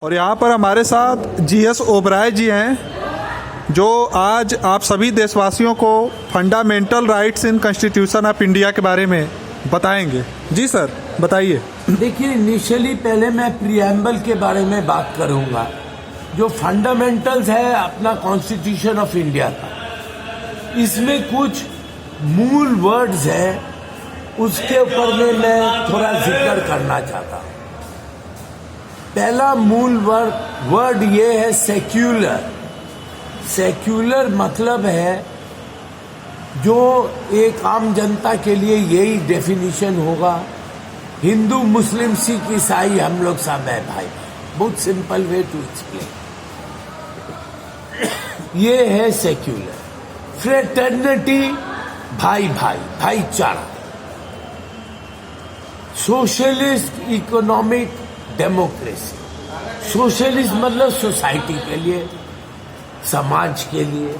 और यहाँ पर हमारे साथ जीएस ओबराय जी हैं जो आज आप सभी देशवासियों को fundamental rights in constitution of India के बारे में बताएंगे। जी सर, बताइए। देखिए, इनिशियली पहले मैं प्रीएम्बल के बारे में बात करूंगा। जो फंडामेंटल्स है अपना कॉन्स्टिट्यूशन ऑफ इंडिया का, इसमें कुछ मूल वर्ड्स हैं, उसके ऊपर में मैं थोड़ा जिक्र करना चाहता हूं। पहला मूल वर्ड ये है सेक्युलर। सेक्युलर मतलब है, जो एक आम जनता के लिए यही डेफिनेशन होगा, हिंदू मुस्लिम सिख ईसाई हम लोग सब है भाई। बहुत सिंपल वे टू एक्सप्लेन। ये है सेक्युलर। फ्रेटर्निटी, भाई भाई, भाईचारा। Socialist economic democracy. सोशलिस्ट मतलब सोसाइटी के लिए, समाज के लिए।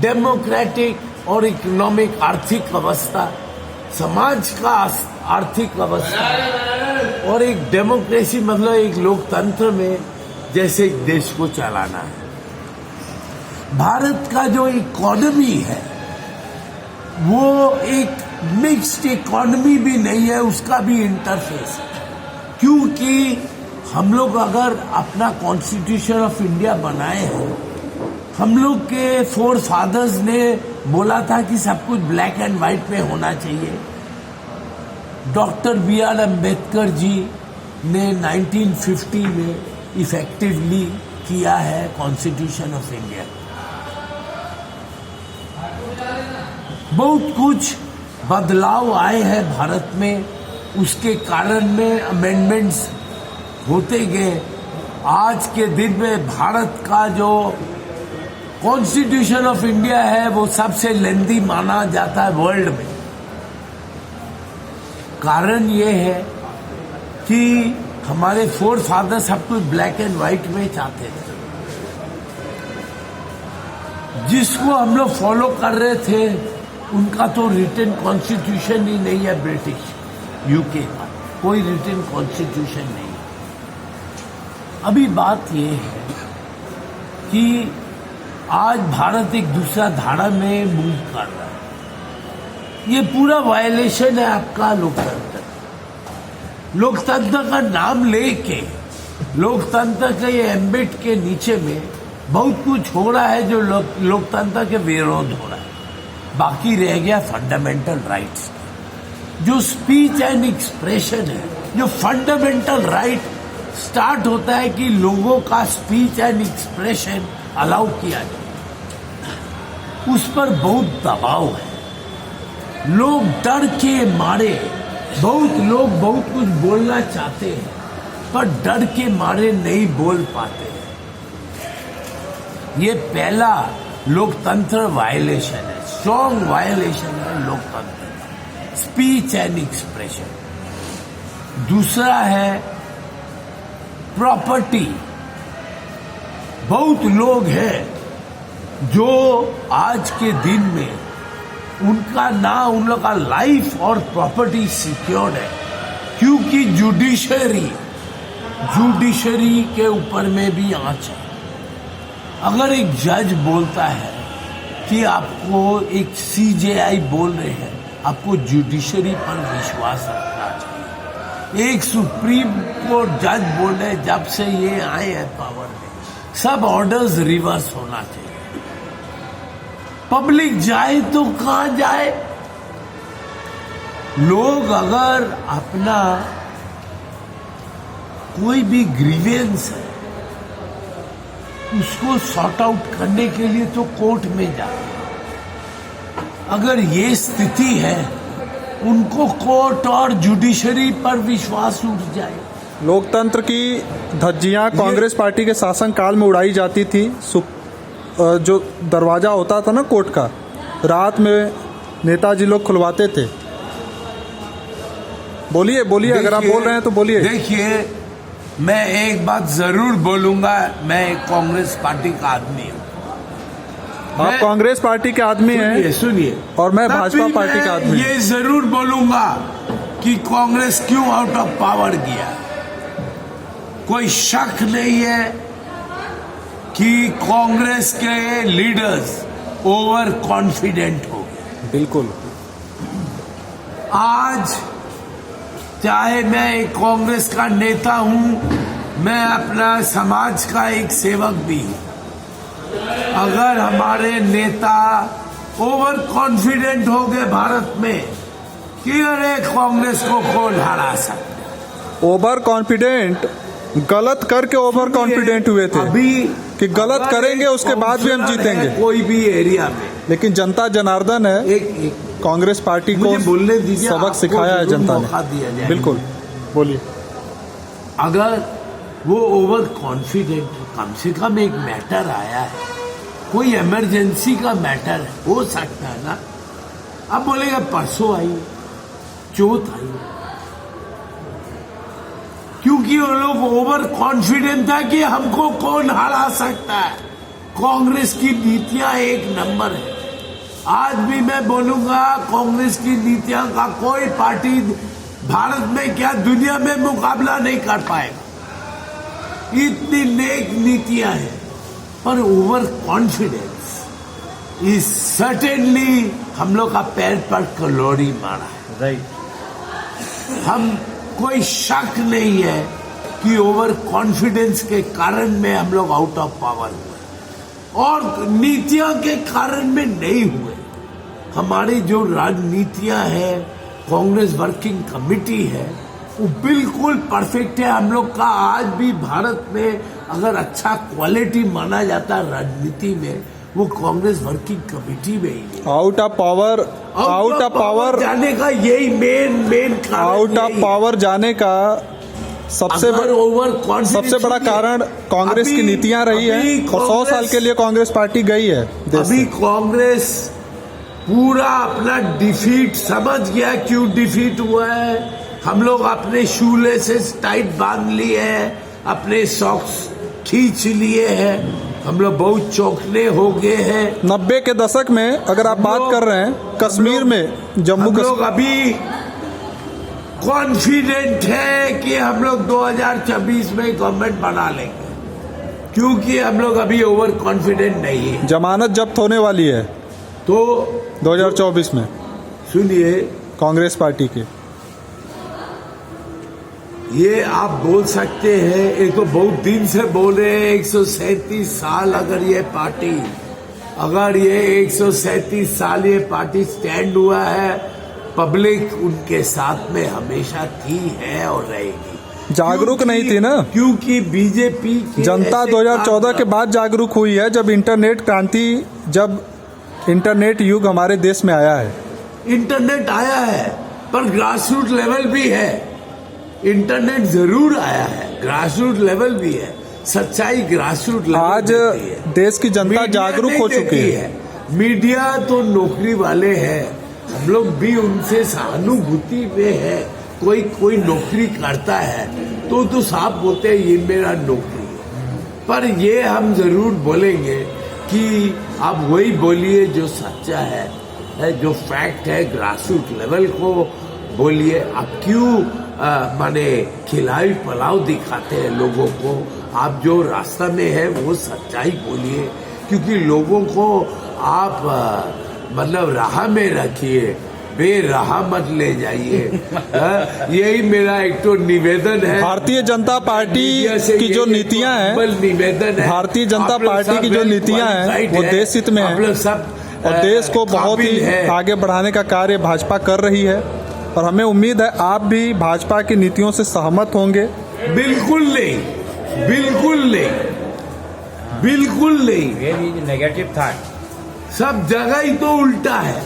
डेमोक्रेटिक और इकोनॉमिक आर्थिक अवस्था, समाज का आर्थिक अवस्था। और एक डेमोक्रेसी मतलब एक लोकतंत्र में जैसे एक देश को चलाना है। भारत का जो इकोनॉमी है वो एक मिक्स्ड इकोनॉमी भी नहीं है, उसका भी इंटरफेस है। क्योंकि हम लोग अगर अपना कॉन्स्टिट्यूशन ऑफ इंडिया बनाए हैं, हम लोग के फोर फादर्स ने बोला था कि सब कुछ ब्लैक एंड व्हाइट में होना चाहिए। Doctor B R. अम्बेडकर जी ने 1950 में इफेक्टिवली किया है कॉन्स्टिट्यूशन ऑफ इंडिया। बहुत कुछ बदलाव आए हैं भारत में, उसके कारण में अमेंडमेंट्स होते गए। आज के दिन में भारत का जो कॉन्स्टिट्यूशन ऑफ इंडिया है वो सबसे लेंथी माना जाता है वर्ल्ड में। कारण ये है कि हमारे फोर फादर सब कुछ ब्लैक एंड व्हाइट में चाहते थे, जिसको हम लोग फॉलो कर रहे थे। उनका तो रिटन कॉन्स्टिट्यूशन ही नहीं है, ब्रिटिश यूके का कोई रिटन कॉन्स्टिट्यूशन नहीं। अभी बात यह है कि आज भारत एक दूसरा धारा में मूव कर रहा है। ये पूरा वायलेशन है आपका लोकतंत्र। लोकतंत्र का नाम लेके लोकतंत्र के ये एम्बिट के नीचे में बहुत कुछ हो रहा है जो लोकतंत्र के विरोध हो रहा है। बाकी रह गया फंडामेंटल राइट्स। जो स्पीच एंड एक्सप्रेशन है, जो फंडामेंटल राइट स्टार्ट होता है कि लोगों का स्पीच एंड एक्सप्रेशन अलाउ किया जाए, उस पर बहुत दबाव है। लोग डर के मारे, बहुत लोग बहुत कुछ बोलना चाहते हैं पर डर के मारे नहीं बोल पाते हैं। ये पहला लोकतंत्र वायलेशन है, स्ट्रॉन्ग वायलेशन है लोकतंत्र का, स्पीच एंड एक्सप्रेशन। दूसरा है प्रॉपर्टी। बहुत लोग हैं जो आज के दिन में उनका ना उन लोग का लाइफ और प्रॉपर्टी सिक्योर्ड है, क्योंकि जुडिशरी के ऊपर में भी आंच है। अगर एक जज बोलता है कि आपको, एक सीजेआई बोल रहे हैं आपको जुडिशरी पर विश्वास रखना चाहिए। एक सुप्रीम कोर्ट जज बोल रहे जब से ये आए हैं पावर में, सब ऑर्डर्स रिवर्स होना चाहिए। पब्लिक जाए तो कहां जाए? लोग अगर अपना कोई भी ग्रीवेंस है उसको सॉर्ट आउट करने के लिए तो कोर्ट में जाए। अगर ये स्थिति है, उनको कोर्ट और जुडिशरी पर विश्वास उठ जाए। लोकतंत्र की धज्जियां कांग्रेस पार्टी के शासन काल में उड़ाई जाती थी। जो दरवाजा होता था ना कोर्ट का, रात में नेताजी लोग खुलवाते थे। बोलिए बोलिए, अगर आप बोल रहे हैं तो बोलिए। देखिए, मैं एक बात जरूर बोलूंगा, मैं कांग्रेस पार्टी का आदमी हूँ। आप कांग्रेस पार्टी के आदमी हैं? सुनिए, और मैं भाजपा पार्टी का आदमी। ये जरूर बोलूंगा कि कांग्रेस क्यों आउट ऑफ पावर गया। कोई शक नहीं है कि कांग्रेस के लीडर्स ओवर कॉन्फिडेंट हो गए। बिल्कुल। आज चाहे मैं एक कांग्रेस का नेता हूं, मैं अपना समाज का एक सेवक भी हूं। अगर हमारे नेता ओवर कॉन्फिडेंट हो गए भारत में कि अरे कांग्रेस को कौन हरा सकता, ओवर कॉन्फिडेंट गलत करके ओवर कॉन्फिडेंट हुए थे अभी कि गलत करेंगे उसके बाद भी हम जीतेंगे। कोई भी एरिया में, लेकिन जनता जनार्दन है, एक कांग्रेस पार्टी को मुझे बोलने दीजिए, सबक आपको सिखाया है जरूर जनता मौका दिया ने। जाए। बिल्कुल, बोलिए। अगर वो ओवर कॉन्फिडेंट, कम से कम एक मैटर आया है, कोई इमरजेंसी का मैटर हो सकता है ना। अब बोलेगा परसों आई, चौथ आई, क्योंकि वो लोग ओवर कॉन्फिडेंट था कि हमको कौन हरा सकता है। कांग्रेस की नीतियां एक नंबर है। आज भी मैं बोलूंगा, कांग्रेस की नीतियां का कोई पार्टी भारत में क्या दुनिया में मुकाबला नहीं कर पाएगा। इतनी नेक नीतियां हैं, पर ओवर कॉन्फिडेंस इज सर्टेनली हम लोग का पैर पर कलोरी मारा है। राइट। हम कोई शक नहीं है कि ओवर कॉन्फिडेंस के कारण में हम लोग आउट ऑफ पावर हुए, और नीतियां के कारण में नहीं हुए। हमारी जो राजनीतियां हैं, कांग्रेस वर्किंग कमेटी है, वो बिल्कुल परफेक्ट है। हम लोग का आज भी भारत में अगर अच्छा क्वालिटी माना जाता है राजनीति में, वो कांग्रेस वर्किंग कमेटी में ही है। आउट ऑफ पावर जाने का यही मेन कारण, आउट ऑफ पावर जाने का सबसे बड़ा कारण कांग्रेस की नीतियां रही है, और 100 साल के लिए कांग्रेस पार्टी गई है देश अभी से। कांग्रेस पूरा अपना डिफीट समझ गया, क्यों डिफीट हुआ है। हम लोग अपने शूलेसेस टाइट बांध लिए हैं, अपने सॉक्स खींच लिए हैं, हम लोग बहुत चौंकने हो गए हैं। 90 के दशक में अगर आप बात कर रहे हैं कश्मीर में, जम्मू हम लोग कश्मीर, अभी कॉन्फिडेंट है कि हम लोग 2024 में गवर्नमेंट बना लेंगे, क्योंकि हम लोग अभी ओवर कॉन्फिडेंट नहीं है। जमानत जब्त होने वाली है तो 2024 में सुनिए, कांग्रेस पार्टी के। ये आप बोल सकते हैं, एक तो बहुत दिन से बोल रहे हैं 137 साल अगर ये 137 साल ये पार्टी स्टैंड हुआ है, पब्लिक उनके साथ में हमेशा थी, है और रहेगी। जागरूक नहीं थी ना, क्योंकि बीजेपी जनता 2014 के बाद जागरूक हुई है, जब इंटरनेट क्रांति, जब इंटरनेट युग हमारे देश में आया है। इंटरनेट आया है, पर ग्रासरूट लेवल भी है। इंटरनेट जरूर आया है, ग्रासरूट लेवल भी है, सच्चाई ग्रासरूट लेवल आज देती है। देश की जनता मीडिया जागरूक नहीं हो चुकी देती है। मीडिया तो नौकरी वाले हैं, हम लोग भी उनसे सहानुभूति में है। कोई नौकरी करता है तो साफ बोलते हैं ये मेरा नौकरी है, पर ये हम जरूर बोलेंगे कि आप वही बोलिए जो सच्चा है, जो फैक्ट है, ग्रासरूट लेवल को बोलिए। आप क्यों माने खिलाई पलाव दिखाते हैं लोगों को? आप जो रास्ता में है वो सच्चाई बोलिए, क्योंकि लोगों को आप मतलब राह में रखिए, बेराह मत ले जाइए। यही मेरा एक तो निवेदन है। भारतीय जनता पार्टी की जो नीतियां हैं, निवेदन है, भारतीय जनता पार्टी की जो नीतियां हैं वो देश हित में है, और देश को बहुत ही आगे बढ़ाने का कार्य भाजपा कर रही है, और हमें उम्मीद है आप भी भाजपा की नीतियों से सहमत होंगे। बिल्कुल नहीं, बिल्कुल नहीं, बिल्कुल नहीं। नेगेटिव था, सब जगह ही तो उल्टा है।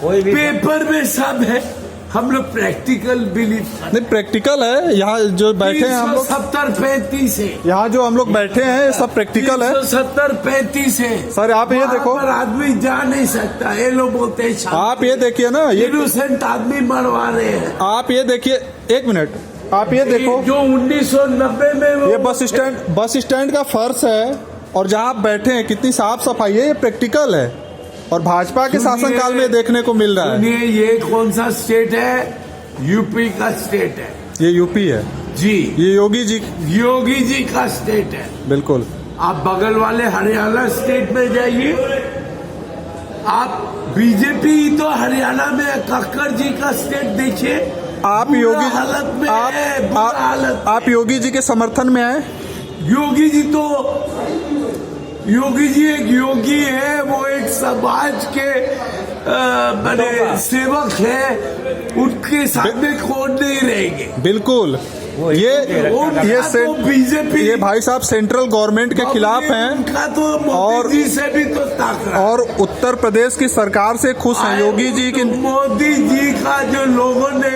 कोई भी पेपर में सब है, हम लोग प्रैक्टिकल बिलीव नहीं, प्रैक्टिकल है। यहाँ जो बैठे हैं हम लोग, 70-35 है, यहाँ जो हम लोग बैठे हैं ये सब प्रैक्टिकल है। 70-35 है सर आप ये देखो, पर आदमी जा नहीं सकता। ये लोग बोलते हैं आप ये देखिए ना, ये इनोसेंट आदमी मरवा रहे हैं। आप ये देखिए, एक मिनट, आप ये देखो, जो 1990 में वो ये बस स्टैंड का फर्श है, और जहाँ आप बैठे हैं कितनी साफ सफाई है, ये प्रैक्टिकल है, और भाजपा के शासनकाल में देखने को मिल रहा है। ये कौन सा स्टेट है? यूपी का स्टेट है। ये यूपी है जी, ये योगी जी का स्टेट है। बिल्कुल। आप बगल वाले हरियाणा स्टेट में जाइए, आप बीजेपी तो हरियाणा में कक्कर जी का स्टेट देखिए, आप बुरा हालत में है, बुरा हालत। आप योगी जी के समर्थन में आए? योगी जी एक योगी है, वो एक समाज के बड़े सेवक है, उनके सामने कौन नहीं रहेंगे। बिल्कुल। बीजेपी, ये भाई साहब सेंट्रल गवर्नमेंट के खिलाफ हैं उनका तो मोदी जी से भी तो ताकत, और उत्तर प्रदेश की सरकार से खुश हैं योगी जी की। मोदी जी का जो लोगों ने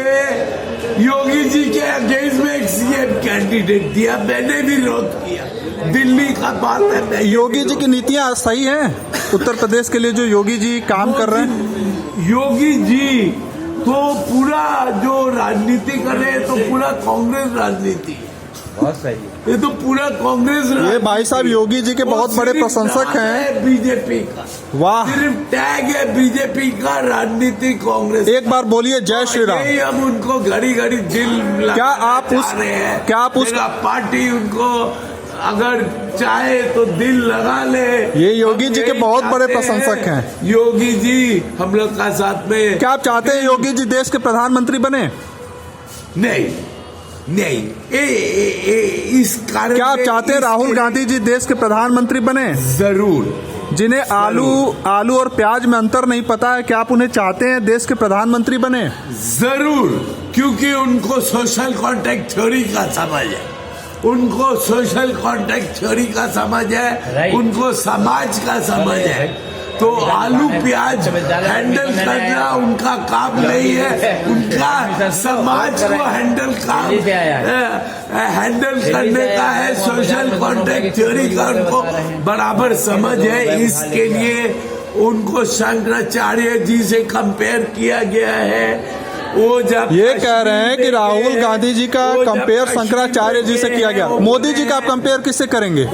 योगी जी के अगेंस्ट में एक सीएम कैंडिडेट दिया, मैंने भी विरोध किया। दिल्ली का बात है, योगी जी की नीतियां सही हैं उत्तर प्रदेश के लिए जो योगी जी काम कर रहे हैं? योगी जी तो पूरा जो राजनीति कर रहे हैं तो पूरा कांग्रेस राजनीति, बहुत सही है। ये तो पूरा कांग्रेस। ये भाई साहब योगी जी के बहुत बड़े प्रशंसक हैं बीजेपी का। वाह, सिर्फ टैग है बीजेपी का, राजनीति कांग्रेस। एक बार बोलिए जय श्री राम। हम उनको घड़ी घड़ी दिल क्या आप उस पार्टी उनको अगर चाहे तो दिल लगा ले। ये योगी जी के बहुत बड़े प्रशंसक हैं। योगी जी हम लोग का साथ में। क्या आप चाहते हैं योगी जी देश के प्रधानमंत्री बने? नहीं, इस कार्य क्या आप चाहते हैं राहुल गांधी जी देश के प्रधानमंत्री बने? जरूर। जिन्हें आलू और प्याज में अंतर नहीं पता है, क्या आप उन्हें चाहते हैं देश के प्रधानमंत्री बने? जरूर, क्योंकि उनको सोशल कॉन्ट्रैक्ट थ्योरी का समझ है, उनको सोशल कॉन्ट्रैक्ट थ्योरी का समझ है, उनको समाज का समझ है। तो आलू प्याज हैंडल करना उनका काम नहीं है, उनका समाज को हैंडल करने का है। सोशल कॉन्ट्रैक्ट थ्योरी का उनको बराबर समझ है, इसके लिए उनको शंकराचार्य जी से कंपेयर किया गया है। वो जब ये कह रहे हैं कि राहुल गांधी जी का कंपेयर शंकराचार्य जी से किया गया, मोदी जी का आप कंपेयर किससे करेंगे?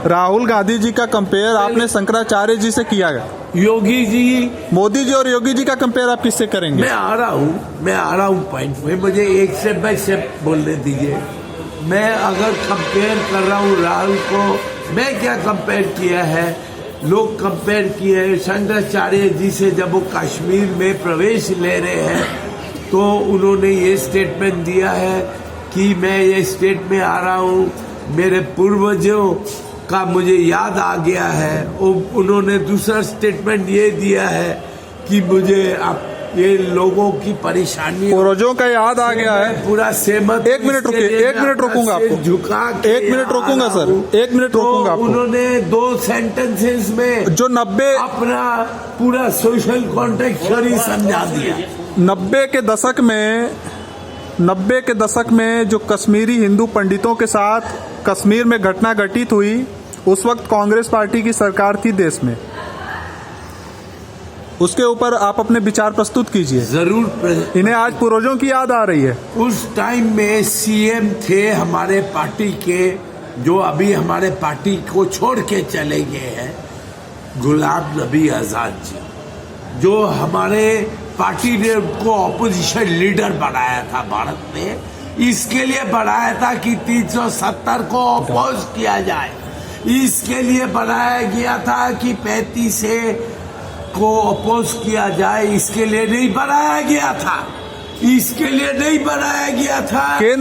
राहुल गांधी जी का कंपेयर आपने शंकराचार्य जी से किया गया, योगी जी, मोदी जी और योगी जी का कंपेयर आप किससे करेंगे? मैं आ रहा हूँ पॉइंट में, मुझे एक स्टेप बाय स्टेप बोलने दीजिए। मैं अगर कंपेयर कर रहा हूँ राहुल को, मैं क्या कंपेयर किया है, लोग कंपेयर किए हैं शंकराचार्य जी से। जब वो कश्मीर में प्रवेश ले रहे हैं तो उन्होंने ये स्टेटमेंट दिया है कि मैं ये स्टेट में आ रहा हूँ, मेरे पूर्वजों का मुझे याद आ गया है। उन्होंने दूसरा स्टेटमेंट ये दिया है कि मुझे अब ये लोगों की परेशानी, पूर्वजों का याद आ गया है। पूरा सहमत। एक मिनट रोकूंगा आपको, झुका, 1 मिनट रोकूंगा सर, 1 मिनट रोकूंगा आपको। उन्होंने 2 सेंटेंसेस में जो 90 अपना पूरा सोशल कॉन्ट्रैक्ट थ्योरी समझा दिया। 90 के दशक में जो कश्मीरी हिंदू पंडितों के साथ कश्मीर में घटना घटित हुई, उस वक्त कांग्रेस पार्टी की सरकार थी देश में। उसके ऊपर आप अपने विचार प्रस्तुत कीजिए। जरूर। इन्हें आज पूर्वजों की याद आ रही है। उस टाइम में सीएम थे हमारे पार्टी के, जो अभी हमारे पार्टी को छोड़ के चले गए हैं, गुलाम नबी आजाद जी, जो हमारे पार्टी ने उनको ऑपोजिशन लीडर बनाया था भारत में। इसके लिए बनाया था कि 370 को अपोज किया जाए, इसके लिए बनाया गया था कि 35 को अपोज किया जाए, इसके लिए नहीं बनाया गया था, इसके लिए नहीं बनाया गया था।